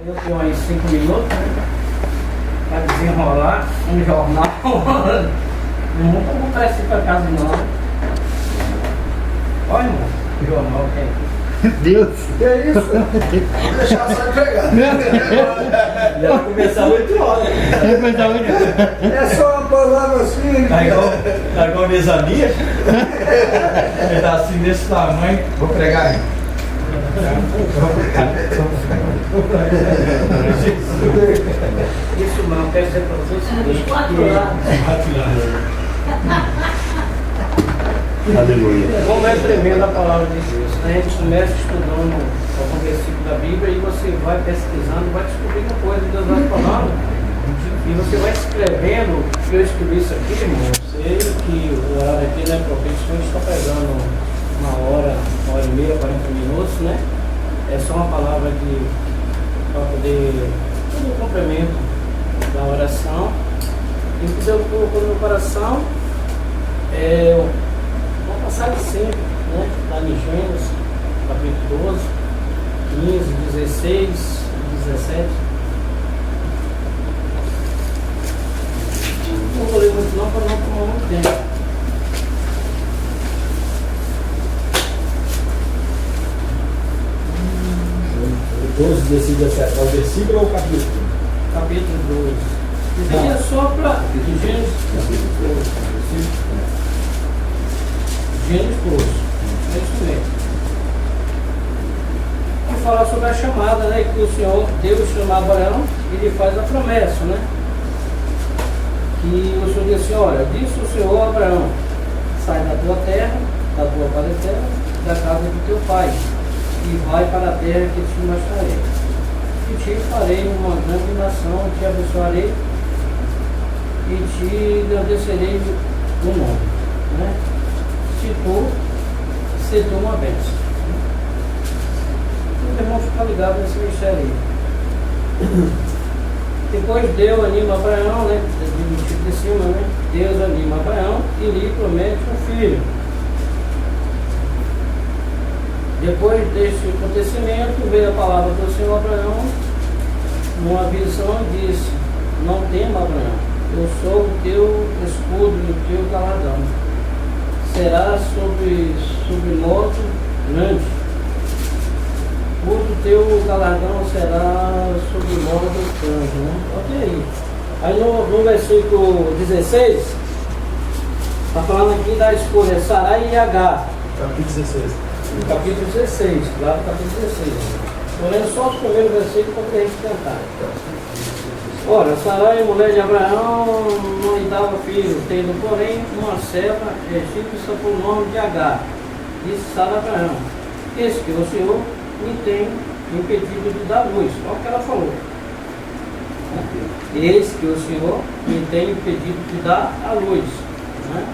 Eu tenho aí 5 minutos, né? Para desenrolar um jornal. Não vou botar isso para casa não. Olha, irmão, o jornal que é aqui. Deus! Que é isso? Vou deixar só entregar. Já vai começar 8 horas. É só uma palavra assim. Tá igual a mesa minha? Ele tá assim desse tamanho. Vou pregar aí. Isso não, quero dizer para vocês que 4 horas. Aleluia. como é tremenda a palavra de Deus. A gente começa estudando algum versículo da Bíblia e você vai pesquisando, vai descobrindo coisa que Deus vai falando. E você vai escrevendo. Eu escrevi isso aqui, irmão. Sei que o horário aqui, né, professor, a gente está pegando 1 hora e meia, 40 minutos, né? É só uma palavra para poder todo o complemento da oração. E o que Deus colocou no meu coração é uma passagem simples, né? Lá em Gênesis, capítulo 12, 15, 16, 17. Não vou ler muito não, para não tomar muito tempo. 12, 16, 17. É o versículo ou o capítulo? Capítulo 12. Isso aqui é só para Gênesis. Gênesis 12. É isso mesmo. E falar sobre a chamada, né? Que o Senhor, Deus chama Abraão e lhe faz a promessa, né? Que o Senhor disse assim: olha, disse o Senhor a Abraão: sai da tua terra, da tua parentela, da casa do teu pai, e vai para a terra que te mostrarei. E te farei uma grande nação, te abençoarei e te agradecerei o nome, né? Se tu uma bênção. Os irmãos ficam ligados nesse mistério aí. Depois Deus anima Abraão, né? De cima, né? Deus anima Abraão e lhe promete um filho. Depois deste acontecimento, veio a palavra do Senhor a Abraão numa visão e disse: não tema, Abraão, eu sou o teu escudo e o teu galardão. Será sobre modo grande. O teu galardão será sobre modo grande, né? Ok. Aí no versículo 16, está falando aqui da escolha Sarai e Agar. Capítulo 16. No capítulo 16, lá no capítulo 16. Estou lendo só os primeiros versículos para a gente tentar. Ora, Sarai, mulher de Abraão, não lhe dava filho, tendo, porém, uma serva egípcia por nome de Agar. Disse Sara a Abraão: eis que o Senhor me tem impedido de dar luz. Olha o que ela falou. Eis que o Senhor me tem impedido de dar a luz. Né?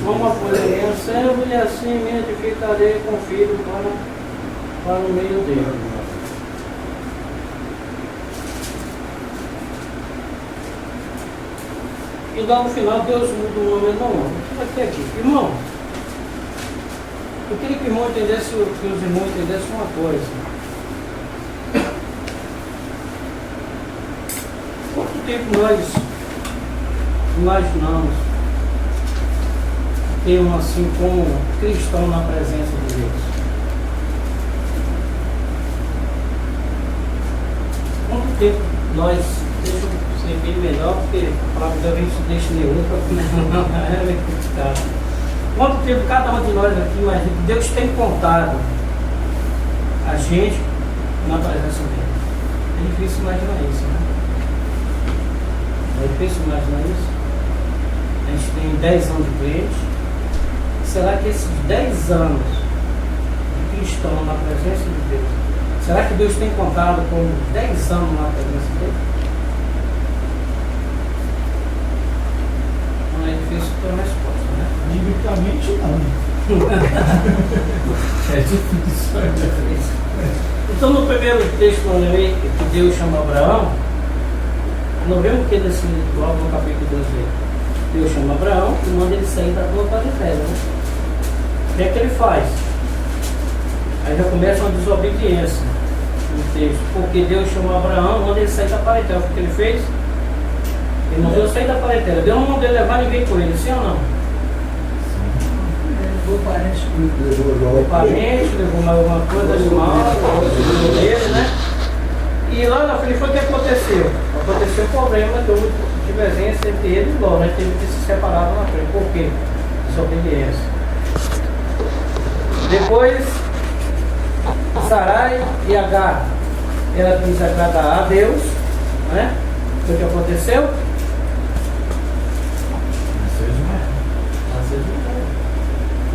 Como pois minha serva, e assim me edificarei com filho para o meio dele. E lá no final Deus muda o nome do nome. Vai ter aqui, irmão. Eu queria que o irmão entendesse, que os irmãos entendessem uma coisa. Quanto tempo nós imaginamos termos assim como cristão na presença de Deus? Quanto tempo nós, deixa eu ser bem melhor, porque a palavra de Deus a gente deixa nenhum para é meio complicado. Quanto tempo cada um de nós aqui, mas Deus tem contado a gente na presença dele? É difícil imaginar isso, né? É difícil imaginar isso. A gente tem 10 anos de crente. Será que esses 10 anos de cristão na presença de Deus, será que Deus tem contado como 10 anos na presença dele? Não é difícil ter uma resposta, né? Biblicamente, não. É difícil. Então, no primeiro texto que Deus chama Abraão, nós vemos que logo no capítulo 12, Deus chama Abraão e manda ele sair da tua parentela, né? O que é que ele faz? Aí já começa uma desobediência. No texto, porque Deus chamou Abraão, manda ele sair da parentela. O que ele fez? Ele mandou ele sair da parentela. Deus não mandou ele levar ninguém com ele, sim ou não? O parente O parente levou mais alguma coisa, animal, levou dele, né? E lá na frente foi o que aconteceu? Aconteceu um problema que houve divergência entre ele e Ló, né? Teve que se separar lá na frente. Por quê? Desobediência. Depois, Sarai e Agar, ela quis agradar a Deus, né? Foi o que aconteceu?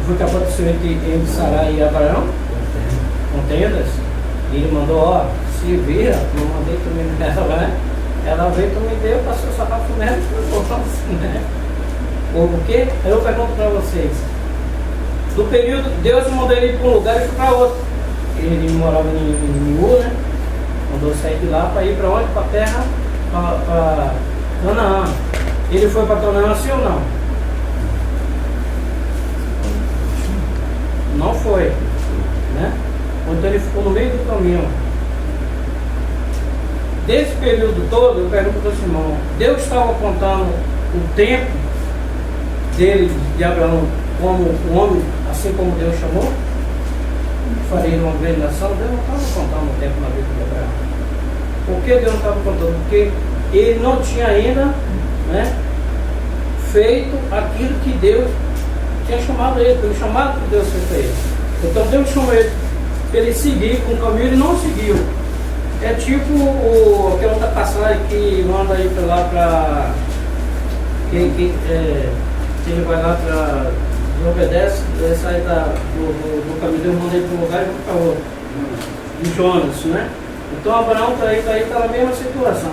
Foi o que aconteceu entre Sarai e Abraão? Contendas? E ele mandou, ó, se vira, não mandei também nela, né? Ela veio, tu me deu, passou o sapato nela e foi assim, né? Ou o quê? Eu pergunto para vocês. Do período, Deus mandou ele ir para um lugar e foi para outro. Ele morava em Ur, né? Mandou sair de lá para ir para onde? Para a terra, para Canaã. Ele foi para Canaã, sim ou não? Não foi, né? Então ele ficou no meio do caminho. Desse período todo, eu pergunto para o irmão, Deus estava contando o tempo dele, de Abraão, como um homem, assim como Deus chamou? Faria uma grande nação. Deus não estava contando o tempo na vida de Abraão. Por que Deus não estava contando? Porque ele não tinha ainda, né, feito aquilo que Deus tinha chamado ele, pelo chamado que Deus fez para ele. Então Deus chamou ele para ele seguir com o caminho, ele não seguiu. É tipo aquela outra passagem que manda aí para lá para quem vai lá para não obedece, sai do caminho, Deus manda ele para um lugar e vai para outro. De Jonas, né? Então Abraão está na mesma situação.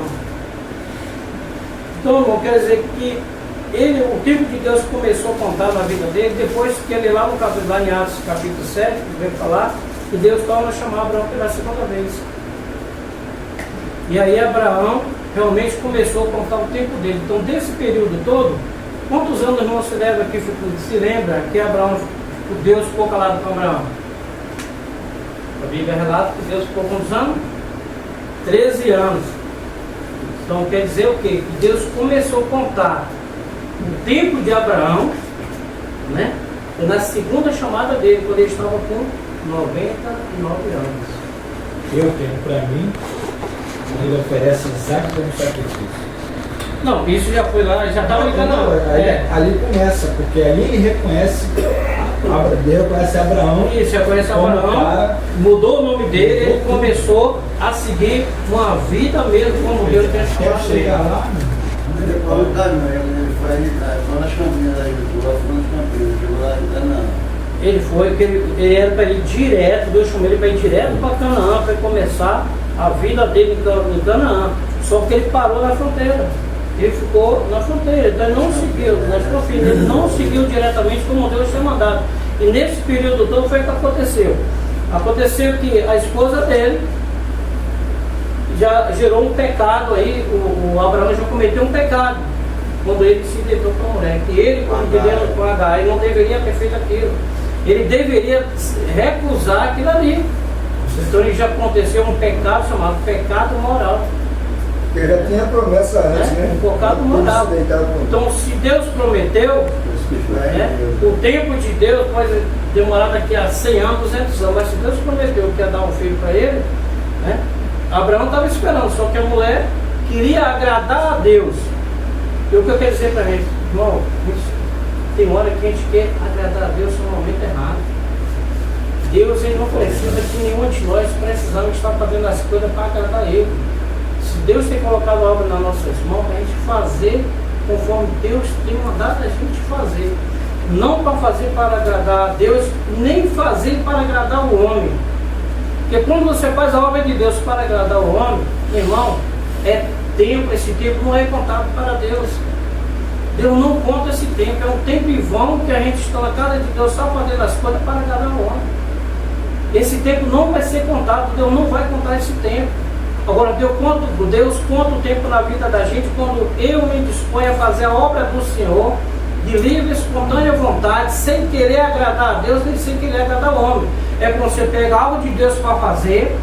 Então, irmão, quer dizer que o tempo de Deus começou a contar na vida dele, depois que ele lá no capítulo, lá em Atos capítulo 7, veio falar que Deus torna a chamar Abraão pela segunda vez. E aí Abraão realmente começou a contar o tempo dele. Então, desse período todo, quantos anos não se lembra que se lembra que Abraão, Deus ficou calado com Abraão? A Bíblia relata que Deus ficou quantos anos? 13 anos. Então quer dizer o quê? Que Deus começou a contar o tempo de Abraão, né? Na segunda chamada dele, quando ele estava com 99 anos. Eu tenho para mim, ele oferece Isaac como sacrifício. Não, isso já foi lá, já estava ligando. Ali começa, porque ali ele reconhece, Deus reconhece Abraão. Isso, reconhece Abraão, mudou o nome dele, ele começou a seguir uma vida mesmo como Deus tinha chamado ele. Chegar lá, Ele foi no caminho, ele foi nas campinas da agricultura, foi nas campinas, chegou lá em Canaã. Ele foi, porque ele era para ir direto, Deus chamou ele para ir direto para Canaã, para começar a vida dele em Canaã. Só que ele parou na fronteira. Ele ficou na fronteira, então ele não seguiu, ele não seguiu diretamente como Deus tinha mandado. E nesse período todo foi o que aconteceu. Aconteceu que a esposa dele já gerou um pecado aí, o Abraão já cometeu um pecado quando ele se deitou com a mulher. Que ele, quando vivendo com Agar, ele não deveria ter feito aquilo. Ele deveria recusar aquilo ali. Então já aconteceu um pecado chamado pecado moral. Porque já tinha promessa antes, né? Um pecado moral. Então, se Deus prometeu, o tempo de Deus pode demorar daqui a 100 anos, 200 anos, mas se Deus prometeu que ia dar um filho para ele, né? Abraão estava esperando, só que a mulher queria agradar a Deus. E o que eu quero dizer para ele, irmão, tem hora que a gente quer agradar a Deus no momento errado. Deus, ele não precisa que nenhum de nós precisamos estar fazendo as coisas para agradar Ele. Se Deus tem colocado a obra nas nossas mãos, para a gente fazer conforme Deus tem mandado a gente fazer. Não para fazer para agradar a Deus, nem fazer para agradar o homem. Porque quando você faz a obra de Deus para agradar o homem, irmão, é tempo, esse tempo não é contado para Deus. Deus não conta esse tempo, é um tempo em vão que a gente está na casa de Deus só fazendo as coisas para agradar o homem. Esse tempo não vai ser contado, Deus não vai contar esse tempo. Agora, Deus conta o tempo na vida da gente quando eu me disponho a fazer a obra do Senhor, de livre, espontânea vontade, sem querer agradar a Deus, nem sem querer agradar o homem. É quando você pega algo de Deus para fazer,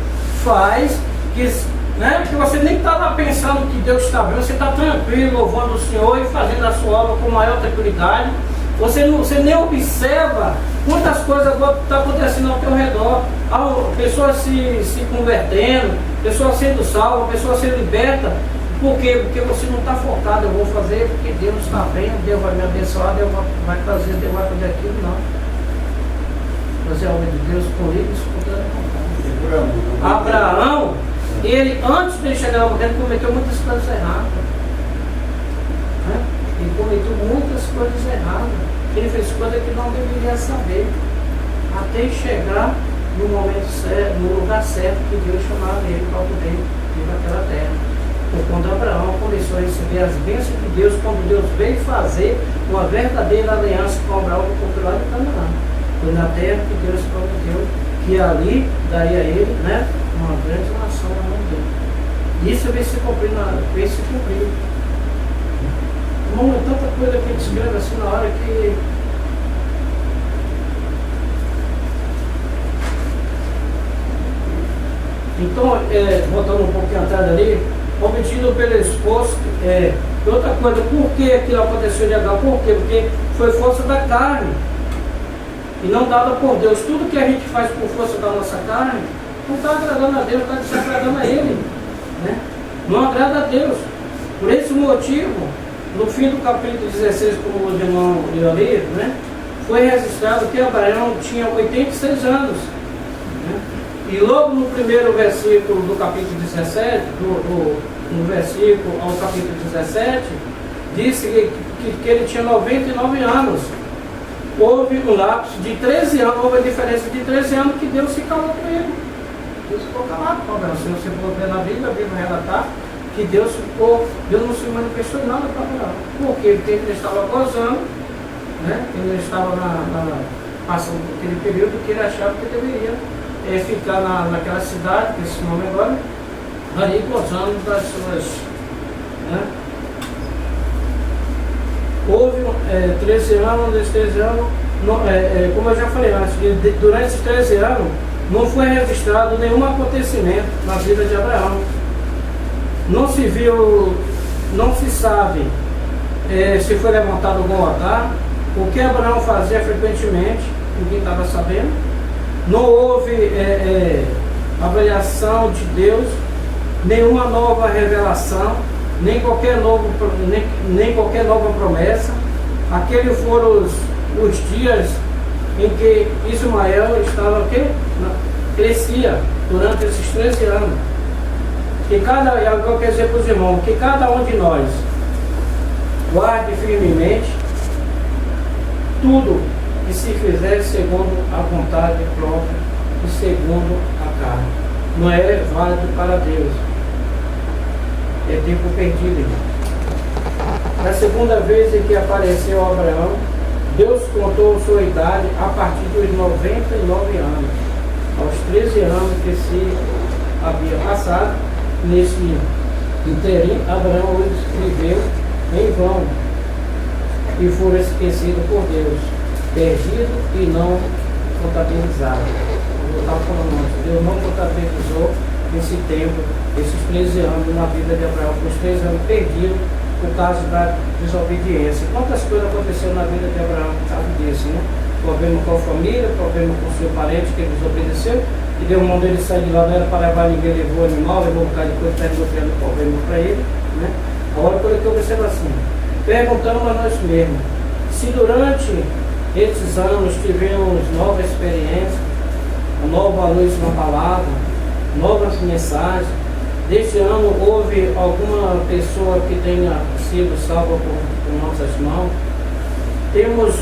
faz, que você nem está lá pensando que Deus está vendo, você está tranquilo, louvando o Senhor e fazendo a sua obra com maior tranquilidade. Você nem observa quantas coisas estão acontecendo ao teu redor. Pessoas se convertendo, pessoas sendo salvas, pessoas sendo libertas. Por quê? Porque você não está focado, eu vou fazer porque Deus está vendo, Deus vai me abençoar, Deus vai fazer, Deus vai fazer aquilo, não. Fazer a obra de Deus com ele, isso com toda a vontade. Abraão, ele, antes de ele chegar na mulher, ele cometeu muitas coisas erradas. Né? Ele cometeu muitas coisas erradas. Ele fez coisas que não deveria saber. Até chegar no momento certo, no lugar certo que Deus chamava ele para poder vir naquela terra. Foi quando Abraão começou a receber as bênçãos de Deus, quando Deus veio fazer uma verdadeira aliança com Abraão e com o lado de Canaã. Foi na terra que Deus prometeu que ali daria a ele, né, uma grande nação na mão dele. Isso veio se cumprir. Irmão, é tanta coisa que a gente escreve assim na hora que... Então, voltando um pouquinho atrás ali, obtido pelo esforço, outra coisa, por que aquilo aconteceu de Agar? Por quê? Porque foi força da carne e não dada por Deus. Tudo que a gente faz por força da nossa carne não está agradando a Deus, está desagradando a Ele, né? Não agrada a Deus. Por esse motivo, no fim do capítulo 16, como o irmão leu ali, né, foi registrado que Abraão tinha 86 anos, né? E logo no primeiro versículo do capítulo 17, no versículo ao capítulo 17, disse que ele tinha 99 anos. Houve um lapso de 13 anos, houve a diferença de 13 anos que Deus se calou com ele. Deus ficou calado com Abraão. Se você for ver na Bíblia, a Bíblia vai relatar que Deus não se manifestou em nada para Abraão. Por quê? Porque ele estava gozando, né? Ele estava passando por aquele período que ele achava que deveria ficar naquela cidade, com esse nome agora, ali gozando das suas... Né? Houve 13 anos, desses 13 anos, como eu já falei antes, durante esses 13 anos, não foi registrado nenhum acontecimento na vida de Abraão. Não se viu, não se sabe se foi levantado algum altar, o que Abraão fazia frequentemente, ninguém estava sabendo. Não houve avaliação de Deus, nenhuma nova revelação, nem qualquer nova promessa. Aqueles foram os dias em que Ismael estava crescia durante esses 13 anos. Eu quero dizer para os irmãos, que cada um de nós guarde firmemente tudo que se fizer segundo a vontade própria e segundo a carne. Não é válido para Deus. É tempo perdido, irmão. Na segunda vez em que apareceu Abraão, Deus contou sua idade a partir dos 99 anos. Aos 13 anos que se havia passado, nesse interim, Abraão os escreveu em vão e foram esquecidos por Deus, perdido e não contabilizado. Eu estava falando antes, Deus não contabilizou esse tempo, esses 13 anos na vida de Abraão, os 13 anos perdidos por causa da desobediência. Quantas coisas aconteceram na vida de Abraão por causa disso, né? Problema com a família, problema com o seu parente que ele desobedeceu, e deu mão dele sair de lá, não era para levar ninguém, levou animal, levou um bocado de coisa, terminou criando problema para ele, né? Agora, quando eu observo assim, perguntamos a nós mesmos, se durante esses anos tivemos nova experiência, nova luz na palavra, novas mensagens, deste ano houve alguma pessoa que tenha sido salva por nossas mãos, temos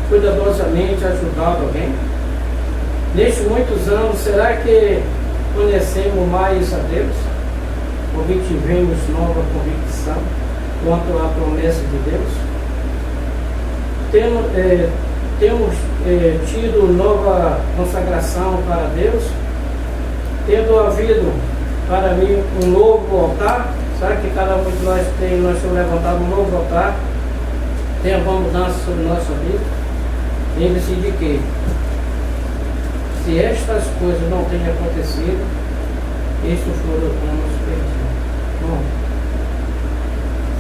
cuidadosamente ajudado alguém? Nestes muitos anos, será que conhecemos mais a Deus? Obtivemos nova convicção quanto à promessa de Deus? Temos tido nova consagração para Deus? Tendo havido para mim um novo altar? Será que cada um de nós temos levantado um novo altar? Tem alguma mudança sobre nossa vida? Lembre-se de que, se estas coisas não têm acontecido, este o flor do outono nos perdido. Bom,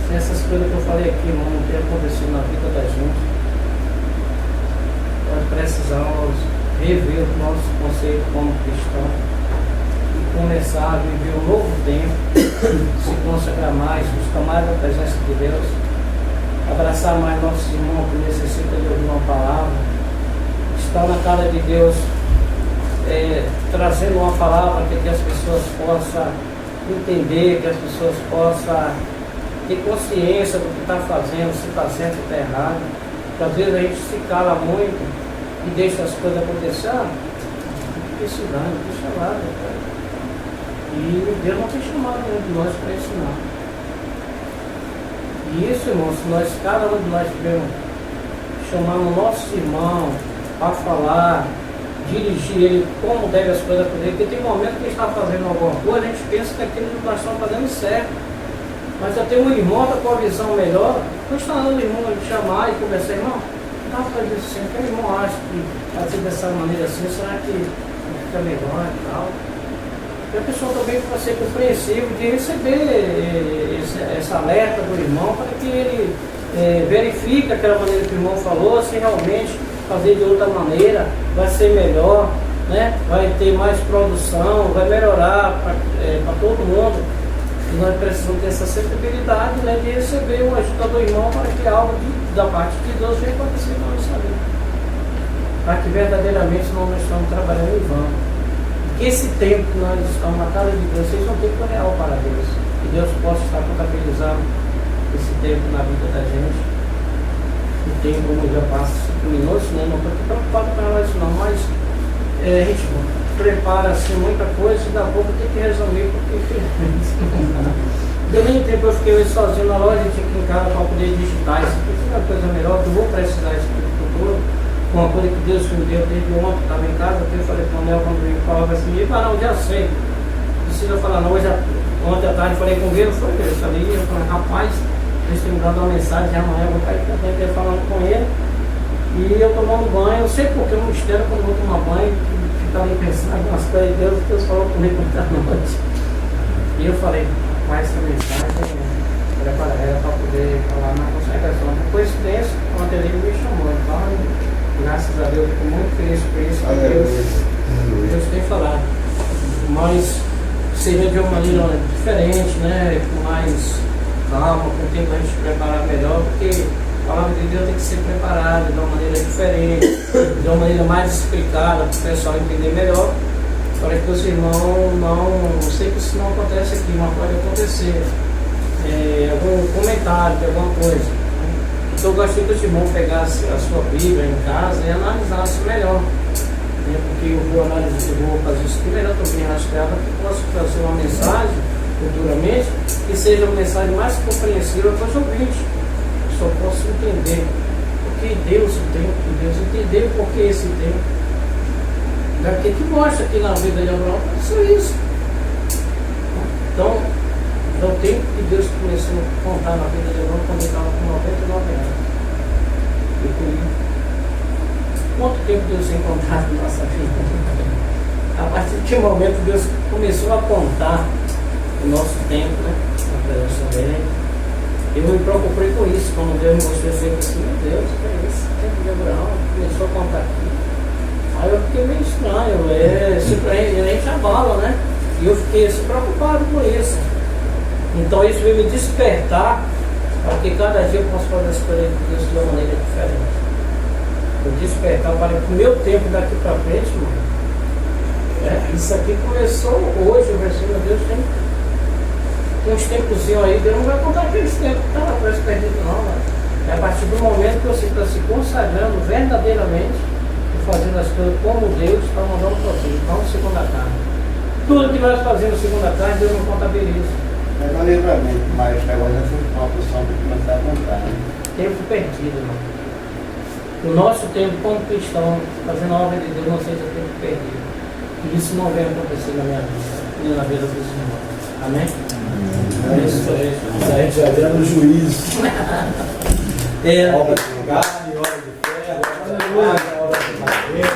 se essas coisas que eu falei aqui, irmão, não tem acontecido na vida da gente, nós precisamos rever o nosso conceito como cristão e começar a viver um novo tempo, se consagrar mais, buscar mais a presença de Deus, abraçar mais nossos irmãos que necessitam de ouvir uma palavra, estar na cara de Deus, trazendo uma palavra que as pessoas possam entender, que as pessoas possam ter consciência do que está fazendo, se está certo ou está errado. Porque às vezes a gente se cala muito e deixa as coisas acontecer, deixa lá, cara. E Deus não tem chamado nenhum de nós para ensinar. E isso, irmão, se nós, cada um de nós tivermos chamando o nosso irmão para falar, dirigir ele como deve as coisas acontecer, porque tem momentos que a gente está fazendo alguma coisa, a gente pensa que aquilo que nós estamos fazendo é certo. Mas eu tenho um irmão que está com a visão melhor, não está dando o irmão me chamar e conversar, irmão, dá para fazer isso assim, porque o irmão acha que fazer dessa maneira assim, será que fica melhor e tal? E a pessoa também vai ser compreensiva de receber esse alerta do irmão para que ele verifique aquela maneira que o irmão falou, se realmente fazer de outra maneira vai ser melhor, né? Vai ter mais produção, vai melhorar para todo mundo. E nós precisamos ter essa sensibilidade, né, de receber uma ajuda do irmão para que algo da parte de Deus venha acontecer na nossa vida. Para que verdadeiramente nós não estamos trabalhando em vão. Que esse tempo que nós estamos na casa de Deus seja um tempo real para Deus. Que Deus possa estar contabilizando esse tempo na vida da gente. O tempo já passa 5 minutos, né? Não estou preocupado com isso não, mas a gente prepara assim muita coisa e da pouco tem que resumir porque eu nem tempo eu fiquei sozinho na loja, tinha que ir em casa para poder digitar isso aqui, é uma coisa melhor, que eu vou precisar isso aqui no futuro. Uma coisa que Deus me deu desde ontem, estava em casa, eu falei para o Nel quando ele falava assim, não, já sei. Precisa falar não, ontem à tarde falei com ele, eu falei, rapaz, Deus tem me dado uma mensagem, amanhã eu vou estar aqui falando com ele. E eu tomando banho, eu sei porque o mistério quando eu vou tomar banho, fica ali pensando algumas coisas de Deus falou comigo ontem à noite. E eu falei, rapaz, essa mensagem era para poder falar na consagração. Por coincidência, ontem ele me chamou, então graças a Deus, eu estou muito feliz por isso, que Deus tem falado. Mas seria de uma maneira diferente, né? Com mais calma, com o tempo a gente se preparar melhor, porque a palavra de Deus tem que ser preparada de uma maneira diferente, de uma maneira mais explicada, para o pessoal entender melhor, para que os irmãos não sei que isso não acontece aqui, mas pode acontecer. Algum comentário de alguma coisa. Então eu gostaria que os irmãos pegassem a sua Bíblia em casa e analisassem melhor. Porque eu vou fazer isso aqui melhor, estou bem rastreado, que posso trazer uma mensagem futuramente que seja uma mensagem mais compreensível para os ouvintes. Só posso entender o que Deus tem, entender o porquê esse tempo. O que mostra aqui na vida de Abraão aconteceu isso. Então, o tempo que Deus começou a contar na vida de Abraão quando ele estava com 99 anos. Quanto tempo Deus tem contado na nossa vida? A partir de que momento Deus começou a contar o nosso tempo, né? Na presença dele. Eu me preocupei com isso, quando Deus me mostrou assim, meu Deus, que é esse tempo de Abraão? Começou a contar aqui. Aí eu fiquei meio estranho, a gente abala, né? E eu fiquei assim, preocupado com isso. Então isso veio me despertar, porque cada dia eu posso fazer as coisas de Deus de uma maneira diferente. Eu despertar para que o meu tempo daqui para frente, mano, isso aqui começou hoje, meu Deus, tem uns tempozinhos aí, Deus não vai contar aqueles tempos que estava preso perdido não, mano. É a partir do momento que você está se consagrando verdadeiramente e fazendo as coisas como Deus está mandando para você, não segundo a carne. Tudo que nós fazemos segundo a carne, Deus não contabiliza. Não livramento, mas agora é uma posição de começar a contar, né? Tempo perdido, irmão. O nosso tempo como cristão, fazendo a obra de Deus, não seja tempo perdido. E isso não vem acontecer na minha vida, nem na vida dos irmãos. Amém? A gente já vê no juízo. Obra de carne, obra de ferro, obra de madeira.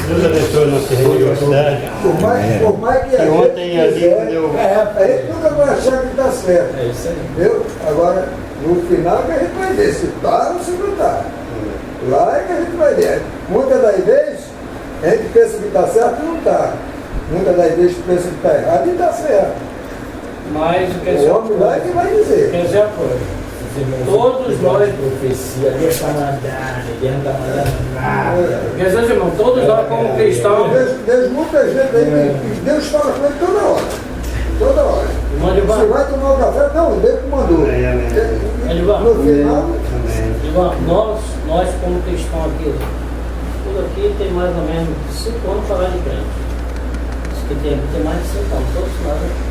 Deus abençoe a nossa religiosidade. Por mais que a E gente ontem ali, quiser, quando eu- a gente nunca vai achar que está certo. É isso aí. Entendeu? Agora, no final que a gente vai ver se está ou se não está. Lá é que a gente vai ver. Muitas das vezes, a gente pensa que está certo e não está. Muitas das vezes pensa que está errado e está certo. Mas quer O dizer, homem lá é que vai dizer. quer dizer uma coisa. Todos nós- Profecia, Deus está mandando, Deus não está mandando nada. Quer dizer, irmão, todos nós como cristãos. Vejo muita gente aí que Deus fala com ele toda hora. Toda hora. Irmão Você Divan, vai tomar um café? Não, Deus que mandou. Amém, amém. Divan, No final, Amém. Divan, nós como cristãos aqui, tudo aqui tem mais ou menos 5 anos para lá de crente. Isso que tem mais de 5 anos, todos nós aqui.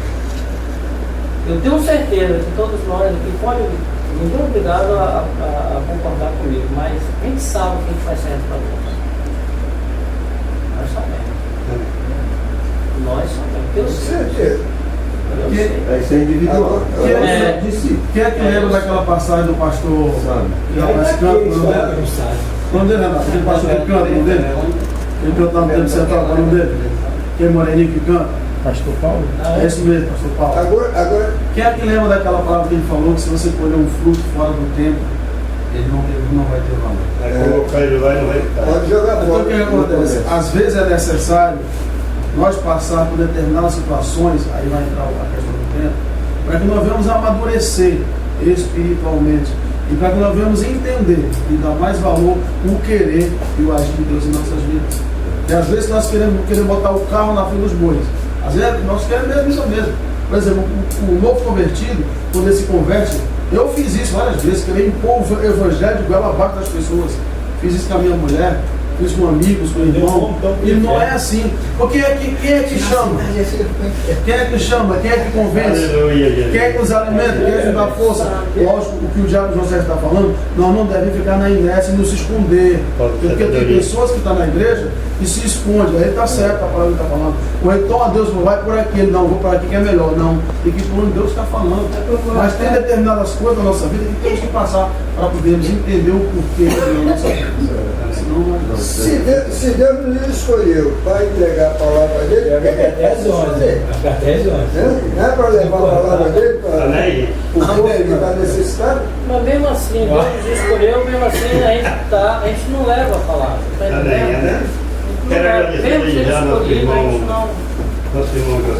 Eu tenho certeza que todos nós aqui podem, ninguém é obrigado a concordar comigo, mas a gente sabe o que faz certo para Deus. Nós sabemos. Nós sabemos. Eu com sei. certeza. Eu sei. Vai ser individual. É. Quem é que lembra daquela passagem do pastor que aparece cantando, o nome dele? O nome dele, Renato? Aquele pastor que canta, o nome dele? Ele cantava no tempo central, qual é o nome dele? Aquele moreninho que canta? Pastor Paulo? É isso mesmo, pastor Paulo. Agora, Quem é que lembra daquela palavra que ele falou que se você colher um fruto fora do tempo, ele não vai ter valor? Vai colocar ele lá e não vai ficar. pode jogar Então o que bola. acontece? Às vezes é necessário nós passar por determinadas situações, aí vai entrar a questão do tempo, para que nós venhamos amadurecer espiritualmente e para que nós venhamos entender e dar mais valor o querer e o agir de Deus em nossas vidas. E às vezes nós queremos botar o carro na frente dos bois. Às vezes nós queremos mesmo isso mesmo. Por exemplo, o novo convertido, quando ele se converte, eu fiz isso várias vezes, querer impor o evangelho de goela abaixo das pessoas. Fiz isso com a minha mulher, fiz com amigos, com irmão. E não é assim. Porque quem é que chama? Quem é que chama? Quem é que convence? Aleluia, gente. Quem é que nos alimenta? Quem é que nos dá força? Lógico, o que o diabo José está falando, nós não devemos ficar na inércia e nos esconder. Porque tem pessoas que estão na igreja e se escondem. Aí está certo a palavra que está falando. Ou então, a Deus não vai por aqui, não, vou por aqui que é melhor. Não, tem que ir por onde Deus está falando. Mas tem determinadas coisas na nossa vida que temos que passar para podermos entender o porquê da nossa vida. Senão não vai. Se Deus nos escolheu para entregar a palavra dele, Até é às 11. Até às 11. Não é para levar a palavra dele para Amém. o povo que está necessitado? Mas mesmo assim, Deus nos escolheu, mesmo assim a gente não leva a palavra. Tá Amém, entendendo? amém. Quero agradecer Mesmo desde sendo já nosso escolhido, a gente irmão não. José.